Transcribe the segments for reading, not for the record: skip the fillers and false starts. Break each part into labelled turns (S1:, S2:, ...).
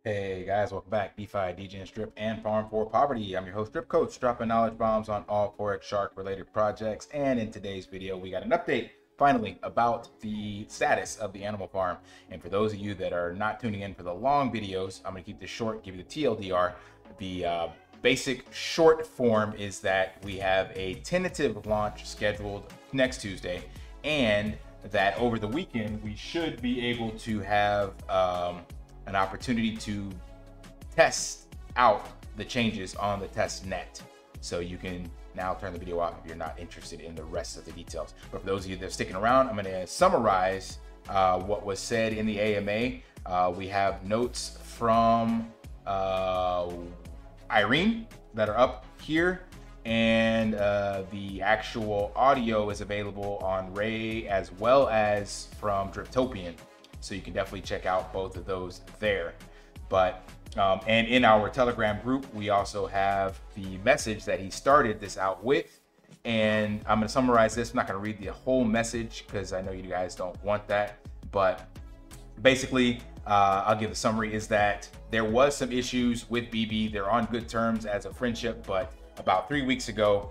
S1: Hey guys, welcome back. DeFi, degens, Drip, and Farm for Poverty. I'm your host, Drip Coach, dropping knowledge bombs on all Forex Shark related projects. And in today's video, we got an update finally about the status of the animal farm. And for those of you that are not tuning in for the long videos, I'm going to keep this short, give you the TLDR. The basic short form is that we have a tentative launch scheduled next Tuesday, and that over the weekend we should be able to have an opportunity to test out the changes on the test net. So you can now turn the video off if you're not interested in the rest of the details. But for those of you that are sticking around, I'm going to summarize what was said in the AMA. We have notes from Irene that are up here, and the actual audio is available on Ray as well as from Driptopian. So you can definitely check out both of those there. But and in our Telegram group, we also have the message that he started this out with. And I'm going to summarize this. I'm not going to read the whole message because I know you guys don't want that. But basically, I'll give the summary is that there was some issues with BB. They're on good terms as a friendship, but about 3 weeks ago,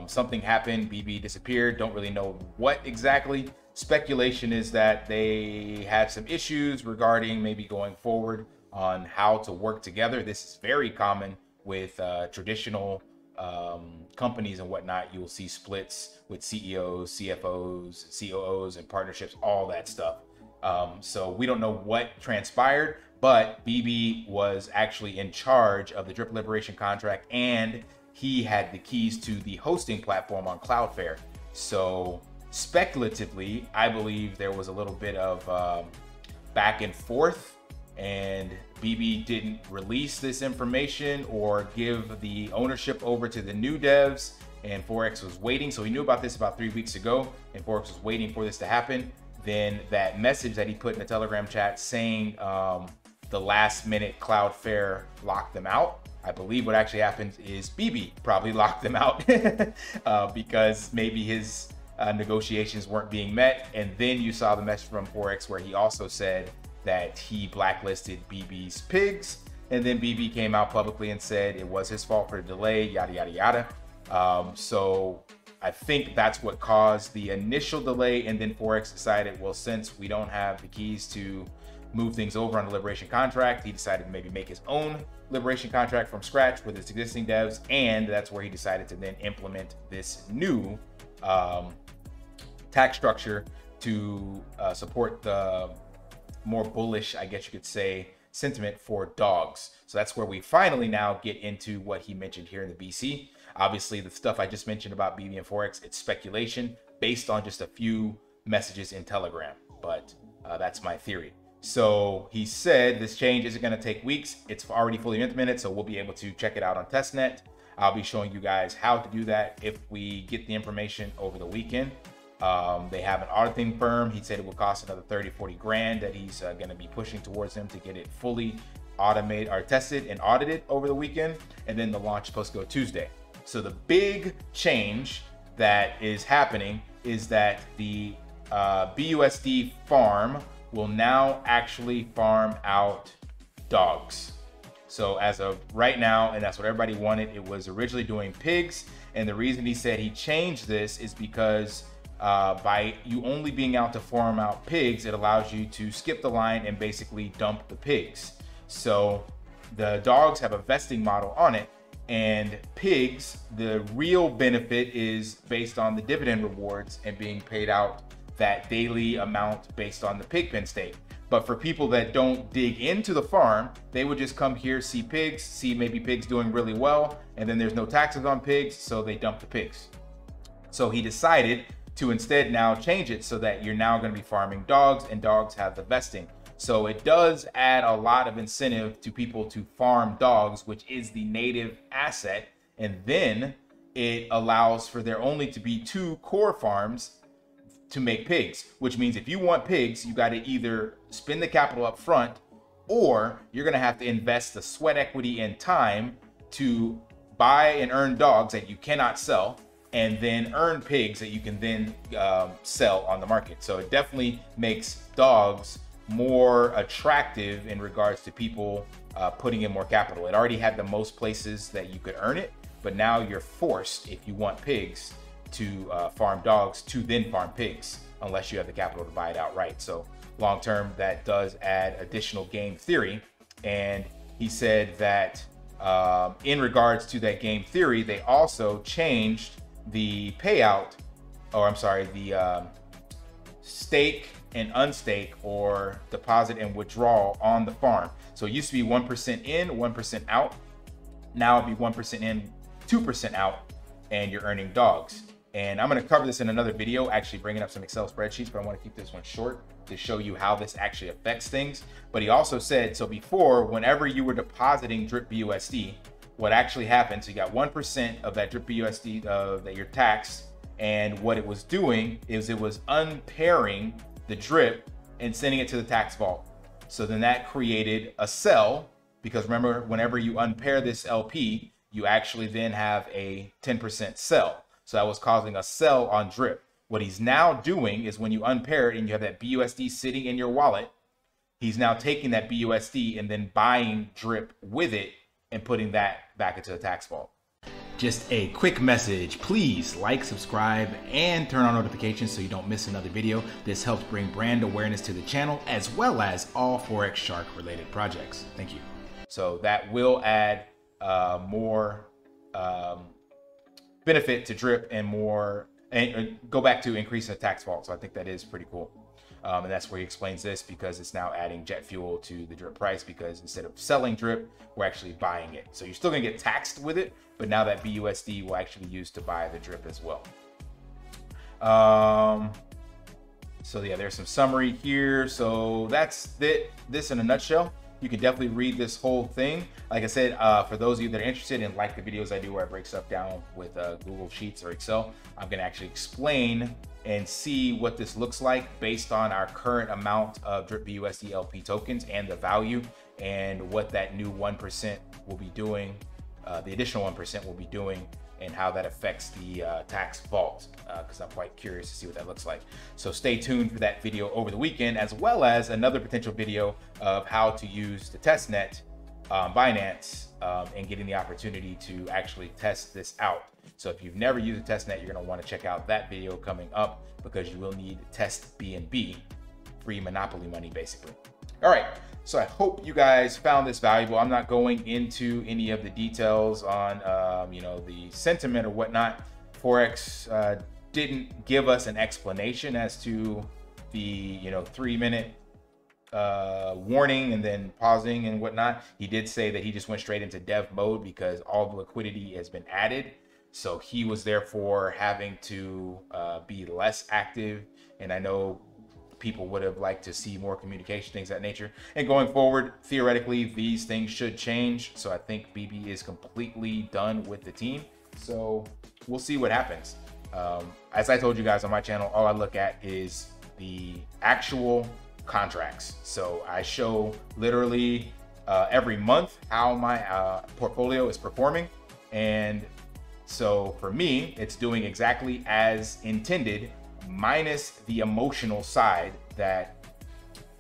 S1: something happened. BB disappeared. Don't really know what exactly. Speculation is that they had some issues regarding maybe going forward on how to work together. This is very common with traditional companies and whatnot. You will see splits with CEOs, CFOs, COOs, and partnerships, all that stuff. So we don't know what transpired, but BB was actually in charge of the Drip Liberation contract, and he had the keys to the hosting platform on Cloudflare. So speculatively, I believe there was a little bit of back and forth, and BB didn't release this information or give the ownership over to the new devs, and Forex was waiting. So he knew about this about 3 weeks ago, and Forex was waiting for this to happen. Then that message that he put in the Telegram chat saying the last minute Cloudflare locked them out. I believe what actually happened is BB probably locked them out because maybe his negotiations weren't being met. And then you saw the message from Forex where he also said that he blacklisted BB's pigs. And then BB came out publicly and said it was his fault for the delay, yada, yada, yada. So I think that's what caused the initial delay. And then Forex decided, well, since we don't have the keys to move things over on the Liberation contract, he decided to maybe make his own Liberation contract from scratch with his existing devs. And that's where he decided to then implement this new tax structure to support the more bullish, I guess you could say, sentiment for dogs. So that's where we finally now get into what he mentioned here in the BC. Obviously, the stuff I just mentioned about BB and Forex, it's speculation based on just a few messages in Telegram, but that's my theory. So he said this change isn't going to take weeks. It's already fully implemented, so we'll be able to check it out on testnet. I'll be showing you guys how to do that if we get the information over the weekend. They have an auditing firm. He said it will cost another 30-40 grand that he's going to be pushing towards him to get it fully automated or tested and audited over the weekend. And then the launch is supposed to go Tuesday. So the big change that is happening is that the BUSD farm will now actually farm out dogs. So as of right now, and that's what everybody wanted, it was originally doing pigs. And the reason he said he changed this is because by you only being out to farm out pigs, it allows you to skip the line and basically dump the pigs. So the dogs have a vesting model on it, and pigs, the real benefit is based on the dividend rewards and being paid out that daily amount based on the pig pen stake. But for people that don't dig into the farm, they would just come here, see pigs, see maybe pigs doing really well, and then there's no taxes on pigs, so they dump the pigs. So he decided to instead now change it so that you're now going to be farming dogs, and dogs have the vesting. So it does add a lot of incentive to people to farm dogs, which is the native asset. And then it allows for there only to be 2 core farms to make pigs, which means if you want pigs, you got to either spend the capital up front, or you're going to have to invest the sweat equity and time to buy and earn dogs that you cannot sell, and then earn pigs that you can then sell on the market. So it definitely makes dogs more attractive in regards to people putting in more capital. It already had the most places that you could earn it, but now you're forced, if you want pigs, to farm dogs to then farm pigs, unless you have the capital to buy it outright. So long term, that does add additional game theory. And he said that in regards to that game theory, they also changed the payout, or I'm sorry, the stake and unstake, or deposit and withdrawal on the farm. So it used to be 1% in, 1% out. Now it'd be 1% in, 2% out, and you're earning dogs. And I'm going to cover this in another video, actually bringing up some Excel spreadsheets, but I want to keep this one short to show you how this actually affects things. But he also said, so before, whenever you were depositing drip BUSD, what actually happened, so you got 1% of that drip BUSD that you're taxed, and what it was doing is it was unpairing the drip and sending it to the tax vault. So then that created a sell, because remember, whenever you unpair this LP, you actually then have a 10% sell. So that was causing a sell on drip. What he's now doing is when you unpair it and you have that BUSD sitting in your wallet, he's now taking that BUSD and then buying drip with it and putting that back into the tax vault. Just a quick message, please like, subscribe, and turn on notifications so you don't miss another video. This helps bring brand awareness to the channel, as well as all Forex Shark related projects. Thank you. So that will add more benefit to drip and more, and go back to increasing the tax vault. So I think that is pretty cool. And that's where he explains this, because it's now adding jet fuel to the drip price, because instead of selling drip, we're actually buying it. So you're still gonna get taxed with it, but now that BUSD will actually be used to buy the drip as well. So yeah, there's some summary here. So that's it, this in a nutshell. You can definitely read this whole thing. Like I said, for those of you that are interested in like the videos I do where I break stuff down with Google Sheets or Excel, I'm gonna actually explain and see what this looks like based on our current amount of drip BUSD LP tokens and the value, and what that new 1% will be doing, the additional 1% will be doing, and how that affects the tax vault, because I'm quite curious to see what that looks like. So stay tuned for that video over the weekend, as well as another potential video of how to use the testnet Binance and getting the opportunity to actually test this out. So if you've never used a testnet, you're going to want to check out that video coming up, because you will need test BNB, free monopoly money, basically. All right, so I hope you guys found this valuable. I'm not going into any of the details on you know, the sentiment or whatnot. Forex didn't give us an explanation as to the 3-minute warning and then pausing and whatnot. He did say that he just went straight into dev mode because all the liquidity has been added. So he was therefore having to be less active. And I know people would have liked to see more communication, things of that nature. And going forward, theoretically, these things should change. So I think BB is completely done with the team. So we'll see what happens. As I told you guys on my channel, all I look at is the actual contracts. So I show literally every month how my portfolio is performing. And so for me, it's doing exactly as intended, minus the emotional side that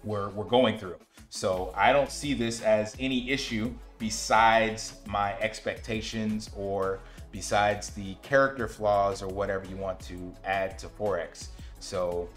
S1: we're going through. So I don't see this as any issue besides my expectations, or besides the character flaws, or whatever you want to add to Forex. So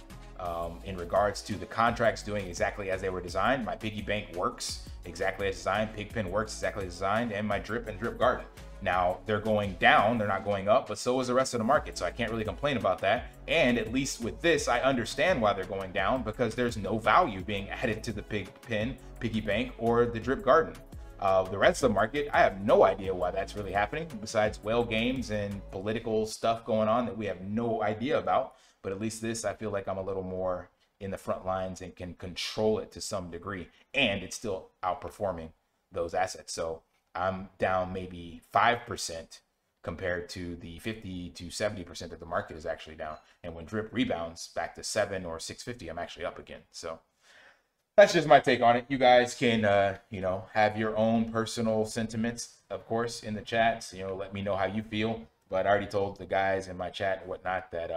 S1: in regards to the contracts doing exactly as they were designed, my piggy bank works exactly as designed, Pigpen works exactly as designed, and my drip and drip garden. Now they're going down, they're not going up, but so is the rest of the market. So I can't really complain about that. And at least with this, I understand why they're going down, because there's no value being added to the Pigpen, piggy bank, or the drip garden. The rest of the market, I have no idea why that's really happening, besides whale games and political stuff going on that we have no idea about. But at least this, I feel like I'm a little more in the front lines and can control it to some degree. And it's still outperforming those assets. So I'm down maybe 5% compared to the 50 to 70% that the market is actually down. And when drip rebounds back to 7 or 650, I'm actually up again. So that's just my take on it. You guys can, have your own personal sentiments, of course, in the chats. Let me know how you feel. But I already told the guys in my chat and whatnot that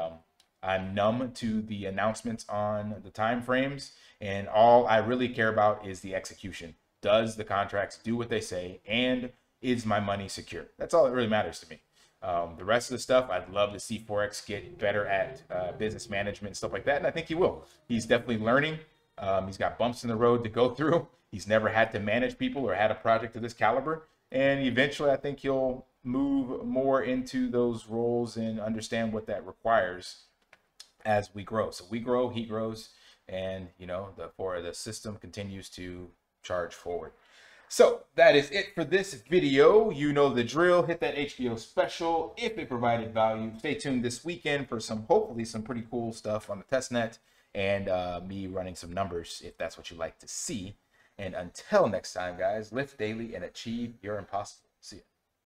S1: I'm numb to the announcements on the time frames And all I really care about is the execution. Does the contracts do what they say? And is my money secure? That's all that really matters to me. The rest of the stuff, I'd love to see Forex get better at business management and stuff like that. And I think he will. He's definitely learning. He's got bumps in the road to go through. He's never had to manage people or had a project of this caliber. And eventually, I think he'll move more into those roles and understand what that requires as we grow. So we grow, he grows, and the system continues to charge forward. So that is it for this video. You know the drill. Hit that HBO special if it provided value. Stay tuned this weekend for hopefully some pretty cool stuff on the testnet and me running some numbers if that's what you like to see. And until next time, guys, lift daily and achieve your impossible. See ya.